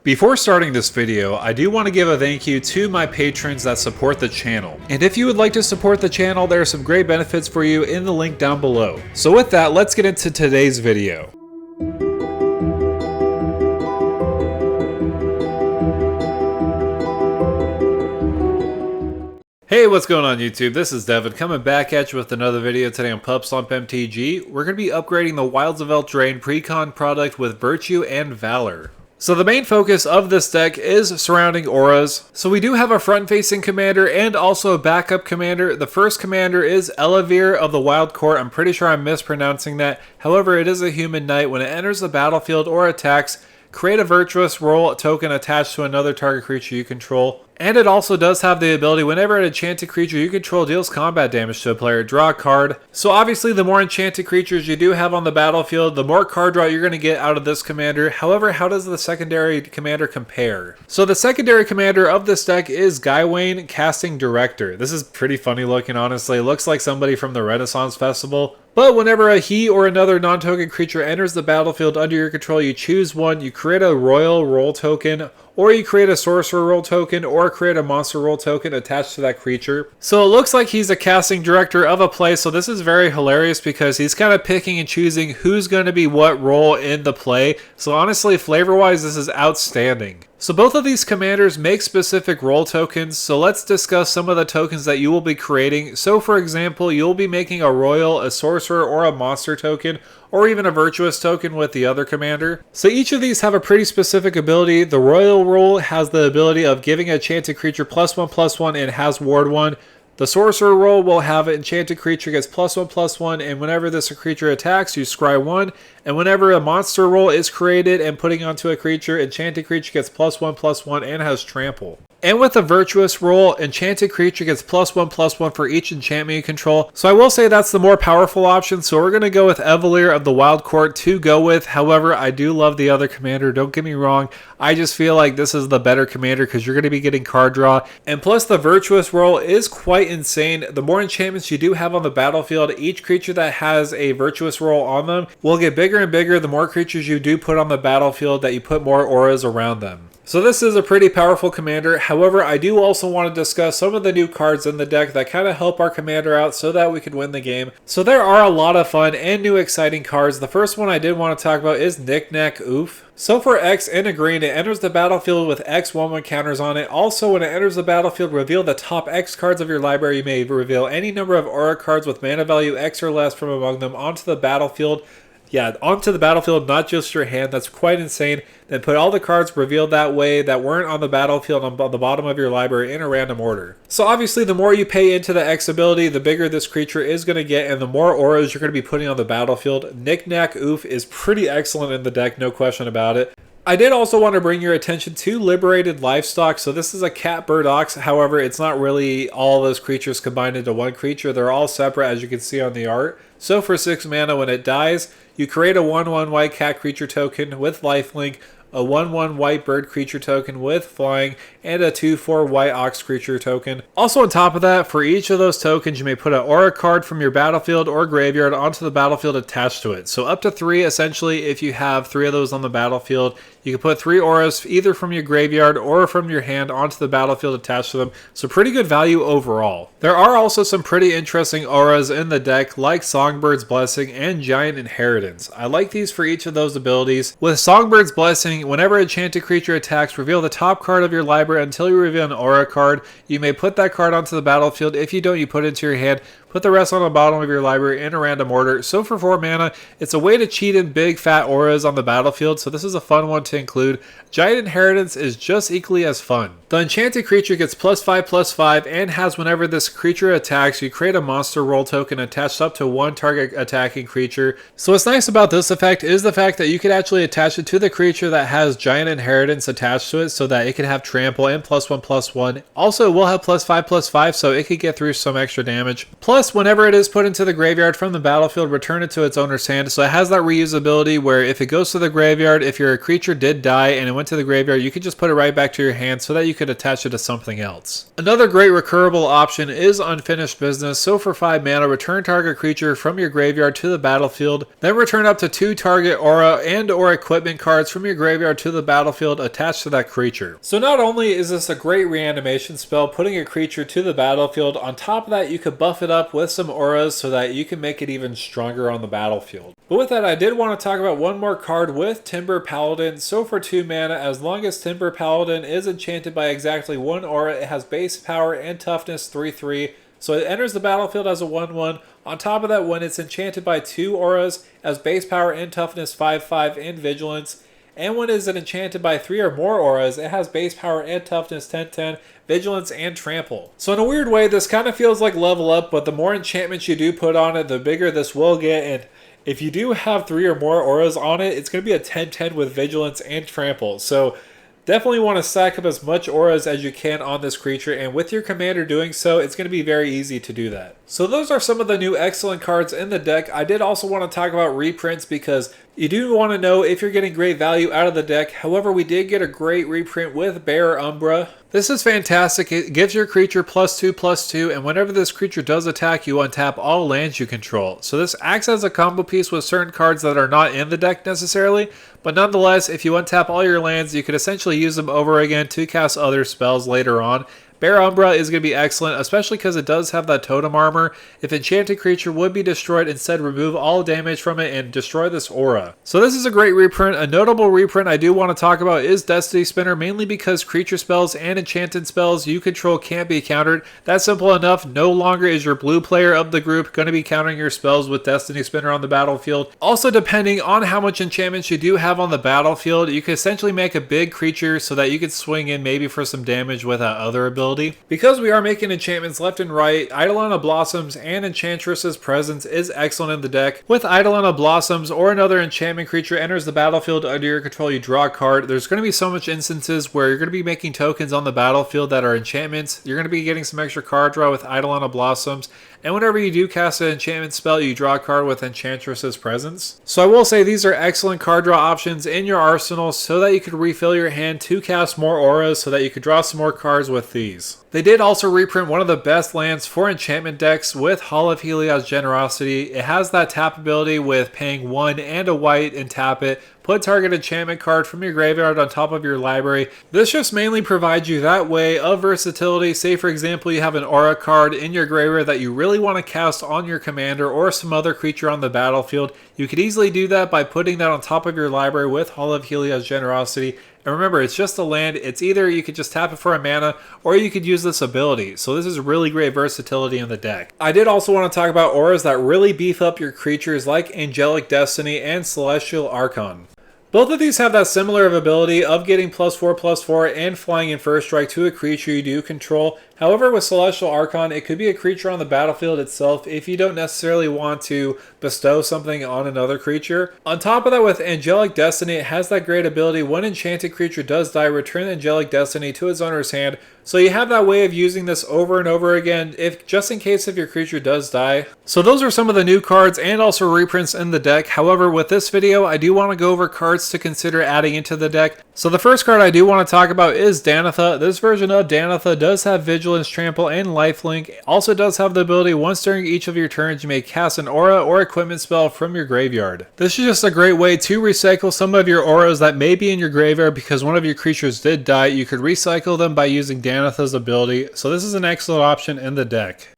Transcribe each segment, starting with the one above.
Before starting this video, I do want to give a thank you to my patrons that support the channel. And if you would like to support the channel, there are some great benefits for you in the link down below. So with that, let's get into today's video. Hey, what's going on YouTube? This is Devin coming back at you with another video today on Pup Slump MTG. We're going to be upgrading the Wilds of Eldraine Precon product with Virtue and Valor. So the main focus of this deck is surrounding auras. So we do have a front-facing commander and also a backup commander. The first commander is Eldraine of the Wild Court. I'm pretty sure I'm mispronouncing that. However, it is a human knight. When it enters the battlefield or attacks, create a virtuous role token attached to another target creature you control. And it also does have the ability, whenever an enchanted creature you control deals combat damage to a player, draw a card. So obviously the more enchanted creatures you do have on the battlefield, the more card draw you're going to get out of this commander. However, how does the secondary commander compare? So the secondary commander of this deck is Gawain, Casting Director. This is pretty funny looking, honestly. It looks like somebody from the Renaissance Festival. But whenever he or another non-token creature enters the battlefield under your control, you choose one, you create a royal role token, or you create a sorcerer role token, or create a monster role token attached to that creature. So it looks like he's a casting director of a play, so this is very hilarious because he's kind of picking and choosing who's going to be what role in the play. So honestly, flavor-wise, this is outstanding. So both of these commanders make specific role tokens, so let's discuss some of the tokens that you will be creating. So for example, you'll be making a royal, a sorcerer, or a monster token, or even a virtuous token with the other commander. So each of these have a pretty specific ability. The royal role has the ability of giving an enchanted creature +1/+1 and has ward 1. The sorcerer role will have an enchanted creature gets +1/+1, and whenever this creature attacks, you scry 1. And whenever a monster role is created and putting onto a creature, enchanted creature gets +1/+1 and has trample. And with the virtuous role, enchanted creature gets +1/+1 for each enchantment you control. So I will say that's the more powerful option. So we're going to go with Eldraine of the Wild Court to go with. However, I do love the other commander. Don't get me wrong. I just feel like this is the better commander because you're going to be getting card draw. And plus the virtuous role is quite insane. The more enchantments you do have on the battlefield, each creature that has a virtuous role on them will get bigger and bigger the more creatures you do put on the battlefield, that you put more auras around them. So this is a pretty powerful commander. However, I do also want to discuss some of the new cards in the deck that kind of help our commander out so that we can win the game. So there are a lot of fun and new exciting cards. The first one I did want to talk about is Knick-Knack Oof. So for X and a green, it enters the battlefield with X 1/1 counters on it. Also, when it enters the battlefield, reveal the top X cards of your library. You may reveal any number of aura cards with mana value X or less from among them onto the battlefield. Yeah, onto the battlefield, not just your hand. That's quite insane. Then put all the cards revealed that way that weren't on the battlefield on the bottom of your library in a random order. So obviously, the more you pay into the X ability, the bigger this creature is going to get, and the more auras you're going to be putting on the battlefield. Knick-Knack Oof is pretty excellent in the deck, no question about it. I did also want to bring your attention to Liberated Livestock. So this is a cat bird ox. However, it's not really all those creatures combined into one creature. They're all separate, as you can see on the art. So for 6 mana, when it dies, you create a 1/1 white cat creature token with lifelink, a 1/1 white bird creature token with flying, and a 2/4 white ox creature token. Also on top of that, for each of those tokens, you may put an aura card from your battlefield or graveyard onto the battlefield attached to it. So up to 3, essentially, if you have 3 of those on the battlefield, you can put 3 auras either from your graveyard or from your hand onto the battlefield attached to them. So pretty good value overall. There are also some pretty interesting auras in the deck, like Songbird's Blessing and Giant Inheritance. I like these for each of those abilities. With Songbird's Blessing, whenever an enchanted creature attacks, reveal the top card of your library until you reveal an aura card. You may put that card onto the battlefield. If you don't, you put it into your hand. Put the rest on the bottom of your library in a random order. So for 4 mana, it's a way to cheat in big fat auras on the battlefield, so this is a fun one to include. Giant Inheritance is just equally as fun. The enchanted creature gets +5/+5 and has, whenever this creature attacks, you create a monster role token attached up to 1 target attacking creature. So what's nice about this effect is the fact that you could actually attach it to the creature that has Giant Inheritance attached to it, so that it can have trample and +1/+1. Also, it will have +5/+5, so it could get through some extra damage. Plus, Plus, whenever it is put into the graveyard from the battlefield, return it to its owner's hand. So it has that reusability where if it goes to the graveyard, if your creature did die and it went to the graveyard, you could just put it right back to your hand so that you could attach it to something else. Another great recurable option is Unfinished Business. So for 5 mana, return target creature from your graveyard to the battlefield, then return up to 2 target aura and or equipment cards from your graveyard to the battlefield attached to that creature. So not only is this a great reanimation spell, putting a creature to the battlefield, on top of that you could buff it up with some auras so that you can make it even stronger on the battlefield. But with that, I did want to talk about one more card with Timber Paladin. So for 2 mana, as long as Timber Paladin is enchanted by exactly 1 aura, it has base power and toughness 3/3. So it enters the battlefield as a 1/1. On top of that, when it's enchanted by 2 auras, it has base power and toughness 5/5 and vigilance. And when it is enchanted by 3 or more auras, it has base power and toughness 10/10, vigilance, and trample. So in a weird way, this kind of feels like level up, but the more enchantments you do put on it, the bigger this will get. And if you do have 3 or more auras on it, it's going to be a 10/10 with vigilance and trample. So definitely want to stack up as much auras as you can on this creature, and with your commander doing so, it's going to be very easy to do that. So those are some of the new excellent cards in the deck. I did also want to talk about reprints because you do want to know if you're getting great value out of the deck. However, we did get a great reprint with Bear Umbra. This is fantastic. It gives your creature +2/+2, and whenever this creature does attack, you untap all lands you control. So this acts as a combo piece with certain cards that are not in the deck necessarily, but nonetheless, if you untap all your lands, you could essentially use them over again to cast other spells later on. Bear Umbra is going to be excellent, especially because it does have that totem armor. If enchanted creature would be destroyed, instead remove all damage from it and destroy this aura. So this is a great reprint. A notable reprint I do want to talk about is Destiny Spinner, mainly because creature spells and enchanted spells you control can't be countered. That's simple enough. No longer is your blue player of the group going to be countering your spells with Destiny Spinner on the battlefield. Also, depending on how much enchantments you do have on the battlefield, you can essentially make a big creature so that you can swing in maybe for some damage with that other ability. Because we are making enchantments left and right, Eidolon of Blossoms and Enchantress's Presence is excellent in the deck. With Eidolon of Blossoms or another enchantment creature enters the battlefield under your control, you draw a card. There's going to be so much instances where you're going to be making tokens on the battlefield that are enchantments. You're going to be getting some extra card draw with Eidolon of Blossoms. And whenever you do cast an enchantment spell, you draw a card with Enchantress's Presence. So I will say these are excellent card draw options in your arsenal so that you could refill your hand to cast more auras so that you could draw some more cards with these. They did also reprint one of the best lands for enchantment decks with Hall of Helios Generosity. It has that tap ability with paying 1 and a white and tap it. Put target enchantment card from your graveyard on top of your library. This just mainly provides you that way of versatility. Say for example you have an aura card in your graveyard that you really want to cast on your commander or some other creature on the battlefield. You could easily do that by putting that on top of your library with Hall of Helios Generosity. And remember, it's just a land. It's either you could just tap it for a mana or you could use this ability. So this is really great versatility in the deck. I did also want to talk about auras that really beef up your creatures like Angelic Destiny and Celestial Archon. Both of these have that similar ability of getting +4/+4 and flying in first strike to a creature you do control. However, with Celestial Archon, it could be a creature on the battlefield itself if you don't necessarily want to bestow something on another creature. On top of that, with Angelic Destiny, it has that great ability. When enchanted creature does die, return Angelic Destiny to its owner's hand. So you have that way of using this over and over again, if just in case if your creature does die. So those are some of the new cards and also reprints in the deck. However, with this video, I do want to go over cards to consider adding into the deck. So the first card I do want to talk about is Danitha. This version of Danitha does have Vigilance, Trample, and Lifelink. It also does have the ability once during each of your turns you may cast an aura or equipment spell from your graveyard. This is just a great way to recycle some of your auras that may be in your graveyard because one of your creatures did die. You could recycle them by using Danitha's ability. So this is an excellent option in the deck.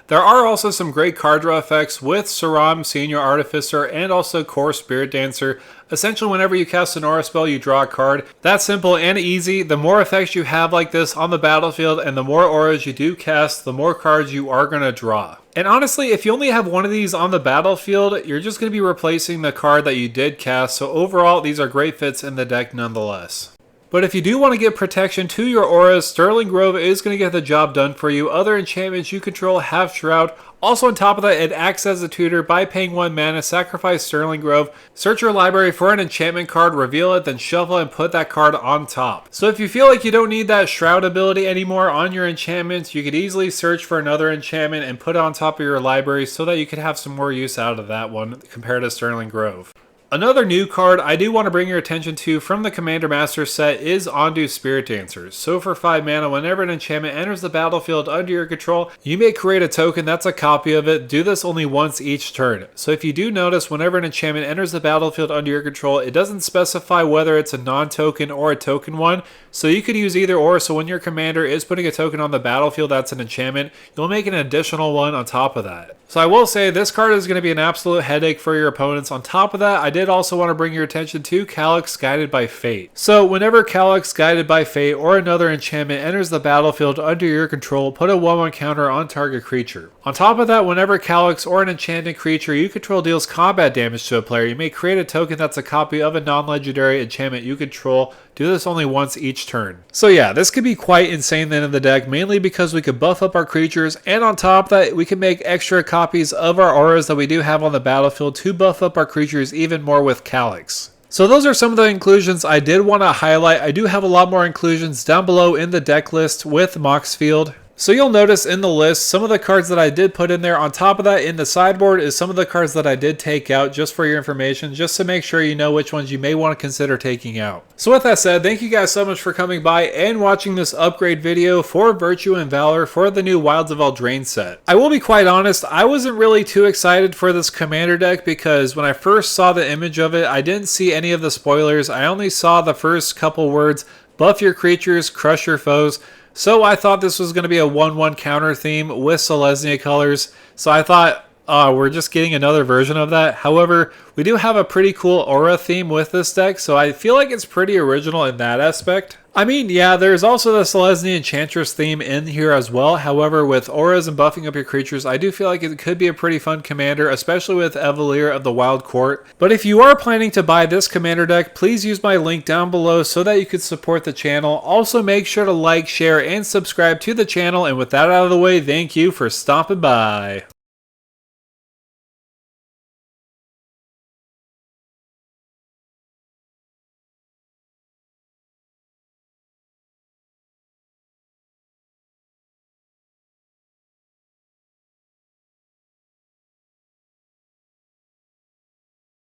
There are also some great card draw effects with Saram, Senior Artificer, and also Core Spirit Dancer. Essentially, whenever you cast an aura spell, you draw a card. That's simple and easy. The more effects you have like this on the battlefield and the more auras you do cast, the more cards you are going to draw. And honestly, if you only have one of these on the battlefield, you're just going to be replacing the card that you did cast. So overall, these are great fits in the deck nonetheless. But if you do want to get protection to your auras, Sterling Grove is going to get the job done for you. Other enchantments you control have Shroud. Also on top of that, it acts as a tutor. By paying 1 mana, sacrifice Sterling Grove, search your library for an enchantment card, reveal it, then shuffle and put that card on top. So if you feel like you don't need that Shroud ability anymore on your enchantments, you could easily search for another enchantment and put it on top of your library so that you could have some more use out of that one compared to Sterling Grove. Another new card I do want to bring your attention to from the Commander Master set is Ondu Spirit Dancers. So for 5 mana, whenever an enchantment enters the battlefield under your control, you may create a token that's a copy of it. Do this only once each turn. So if you do notice, whenever an enchantment enters the battlefield under your control, it doesn't specify whether it's a non-token or a token one. So you could use either or. So when your commander is putting a token on the battlefield that's an enchantment, you'll make an additional one on top of that. So I will say this card is going to be an absolute headache for your opponents. On top of that, I did also want to bring your attention to Calyx Guided by Fate. So whenever Calyx Guided by Fate or another enchantment enters the battlefield under your control, put a 1/1 counter on target creature. On top of that, whenever Calyx or an enchanted creature you control deals combat damage to a player, you may create a token that's a copy of a non-legendary enchantment you control. Do this only once each turn. So yeah, this could be quite insane then in the deck, mainly because we could buff up our creatures, and on top of that, we can make extra copies of our auras that we do have on the battlefield to buff up our creatures even more with Calyx. So those are some of the inclusions I did want to highlight. I do have a lot more inclusions down below in the deck list with Moxfield. So you'll notice in the list some of the cards that I did put in there. On top of that, in the sideboard is some of the cards that I did take out just for your information, just to make sure you know which ones you may want to consider taking out. So with that said, thank you guys so much for coming by and watching this upgrade video for Virtue and Valor for the new Wilds of Eldraine set. I will be quite honest, I wasn't really too excited for this commander deck because when I first saw the image of it, I didn't see any of the spoilers. I only saw the first couple words, buff your creatures, crush your foes. So I thought this was going to be a 1/1 counter theme with Selesnya colors. So I thought, we're just getting another version of that. However, we do have a pretty cool aura theme with this deck, so I feel like it's pretty original in that aspect. I mean, yeah, there's also the Selesnya Enchantress theme in here as well. However, with auras and buffing up your creatures, I do feel like it could be a pretty fun commander, especially with Evalier of the Wild Court. But if you are planning to buy this commander deck, please use my link down below so that you can support the channel. Also, make sure to like, share, and subscribe to the channel. And with that out of the way, thank you for stopping by.